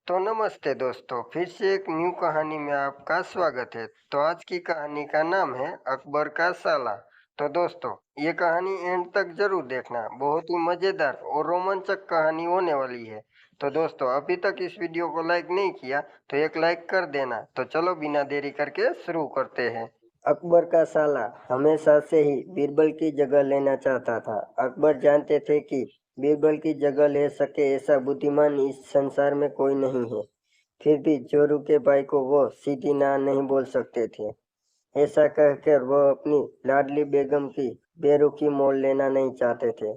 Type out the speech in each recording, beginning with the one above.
तो नमस्ते दोस्तों, फिर से एक न्यू कहानी में आपका स्वागत है। तो आज की कहानी का नाम है अकबर का साला। तो दोस्तों, ये कहानी एंड तक जरूर देखना, बहुत ही मजेदार और रोमांचक कहानी होने वाली है। तो दोस्तों, अभी तक इस वीडियो को लाइक नहीं किया तो एक लाइक कर देना। तो चलो बिना देरी करके शुरू करते हैं। अकबर का साला हमेशा से ही बीरबल की जगह लेना चाहता था। अकबर जानते थे कि बीरबल की जगह ले सके ऐसा बुद्धिमान इस संसार में कोई नहीं है। फिर भी जोरू के भाई को वो सीधी ना नहीं बोल सकते थे। ऐसा कहकर वह अपनी लाडली बेगम की बेरुखी मोल लेना नहीं चाहते थे।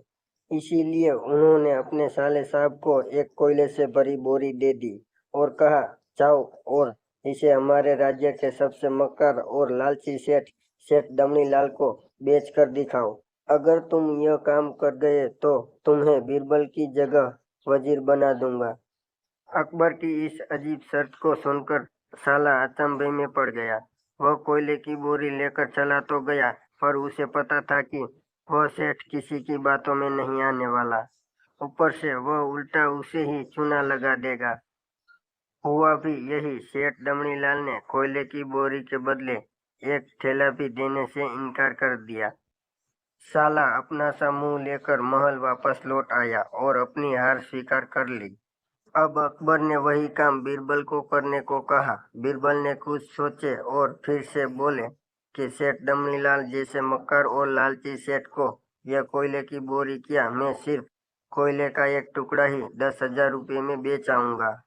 इसीलिए उन्होंने अपने साले साहब को एक कोयले से भरी बोरी दे दी और कहा, जाओ और इसे हमारे राज्य के सबसे मक्कार और लालची सेठ दमनी लाल को बेच कर दिखाओ। अगर तुम यह काम कर गए तो तुम्हें बीरबल की जगह वजीर बना दूंगा। अकबर की इस अजीब शर्त को सुनकर साला अचंभे में पड़ गया। वह कोयले की बोरी लेकर चला तो गया, पर उसे पता था कि वह सेठ किसी की बातों में नहीं आने वाला। ऊपर से वह उल्टा उसे ही चूना लगा देगा। हुआ भी यही। सेठ दमड़ीलाल ने कोयले की बोरी के बदले एक थैला भी देने से इनकार कर दिया। साला अपना सा मुंह लेकर महल वापस लौट आया और अपनी हार स्वीकार कर ली। अब अकबर ने वही काम बीरबल को करने को कहा। बीरबल ने कुछ सोचे और फिर से बोले कि सेठ दमनीलाल जैसे मक्कार और लालची सेठ को यह कोयले की बोरी क्या, मैं सिर्फ कोयले का एक टुकड़ा ही 10,000 रुपये में बेच आऊंगा।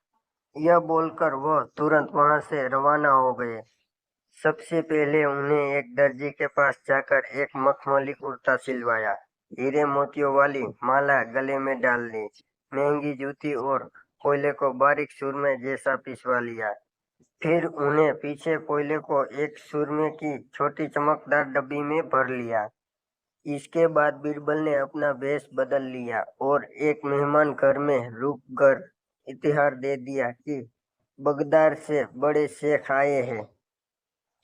यह बोलकर वह तुरंत वहां से रवाना हो गए। सबसे पहले उन्हें एक दर्जी के पास जाकर एक मखमली कुर्ता सिलवाया, हीरे मोतियों वाली माला गले में डाल ली, महंगी जूती और कोयले को बारीक सुरमे जैसा पिसवा लिया। फिर उन्हें पीछे कोयले को एक सुरमे की छोटी चमकदार डब्बी में भर लिया। इसके बाद बीरबल ने अपना वेश बदल लिया और एक मेहमान घर में रुक कर इतिहार दे दिया कि बगदाद से बड़े शेख आए हैं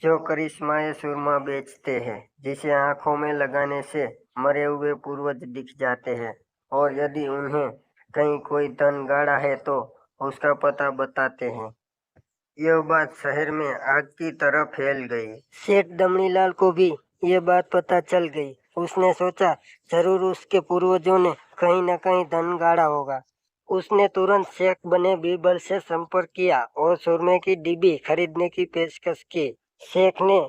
जो करिश्माए सुरमा बेचते हैं, जिसे आंखों में लगाने से मरे हुए पूर्वज दिख जाते हैं, और यदि उन्हें कहीं कोई धन गाड़ा है तो उसका पता बताते हैं। यह बात शहर में आग की तरह फैल गई। सेठ दमनीलाल को भी यह बात पता चल गई। उसने सोचा, जरूर उसके पूर्वजों ने कहीं न कहीं धन गाड़ा होगा। उसने तुरंत शेख बने बीरबल से संपर्क किया और सुरमे की डिब्बी खरीदने की पेशकश की। शेख ने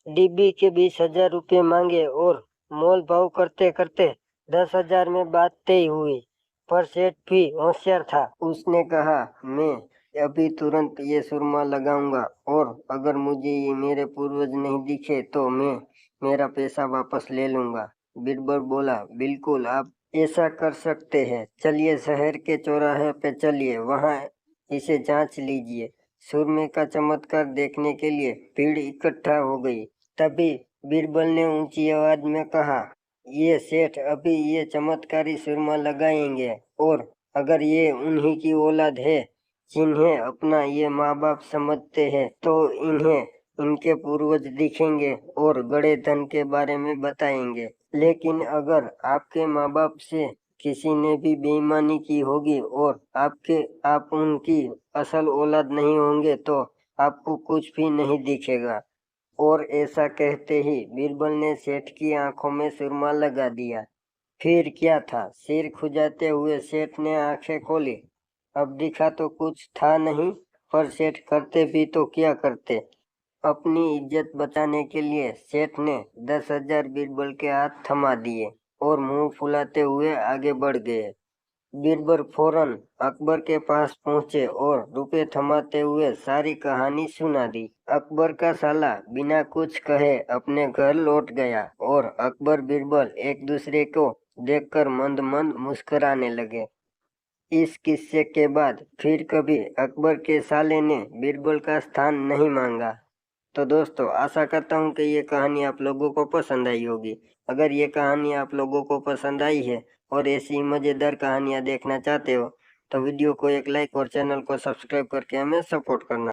डिब्बी के 20,000 रुपये मांगे और मोल भाव करते करते 10,000 में बात तय हुई। पर सेठ भी होशियार था। उसने कहा, मैं अभी तुरंत ये सुरमा लगाऊंगा और अगर मुझे ये मेरे पूर्वज नहीं दिखे तो मैं मेरा पैसा वापस ले लूंगा। बीरबल बोला, बिल्कुल आप ऐसा कर सकते हैं। चलिए शहर के चौराहे पे चलिए, वहाँ इसे जांच लीजिए। सुरमे का चमत्कार देखने के लिए भीड़ इकट्ठा हो गई। तभी बीरबल ने ऊंची आवाज में कहा, ये सेठ अभी ये चमत्कारी सुरमा लगाएंगे और अगर ये उन्हीं की औलाद है जिन्हें अपना ये माँ बाप समझते हैं तो इन्हें इनके पूर्वज दिखेंगे और गड़े धन के बारे में बताएंगे। लेकिन अगर आपके माँ बाप से किसी ने भी बेईमानी की होगी और आप उनकी असल औलाद नहीं होंगे तो आपको कुछ भी नहीं दिखेगा। और ऐसा कहते ही बीरबल ने सेठ की आंखों में सुरमा लगा दिया। फिर क्या था, सिर खुजाते हुए सेठ ने आंखें खोली। अब दिखा तो कुछ था नहीं, पर सेठ करते भी तो क्या करते। अपनी इज्जत बचाने के लिए सेठ ने 10,000 बीरबल के हाथ थमा दिए और मुंह फुलाते हुए आगे बढ़ गए। बीरबल फौरन अकबर के पास पहुंचे और रुपए थमाते हुए सारी कहानी सुना दी। अकबर का साला बिना कुछ कहे अपने घर लौट गया और अकबर बीरबल एक दूसरे को देखकर मंद मंद मुस्कुराने लगे। इस किस्से के बाद फिर कभी अकबर के साले ने बीरबल का स्थान नहीं मांगा। तो दोस्तों, आशा करता हूँ कि ये कहानी आप लोगों को पसंद आई होगी। अगर ये कहानी आप लोगों को पसंद आई है और ऐसी मज़ेदार कहानियाँ देखना चाहते हो तो वीडियो को एक लाइक और चैनल को सब्सक्राइब करके हमें सपोर्ट करना।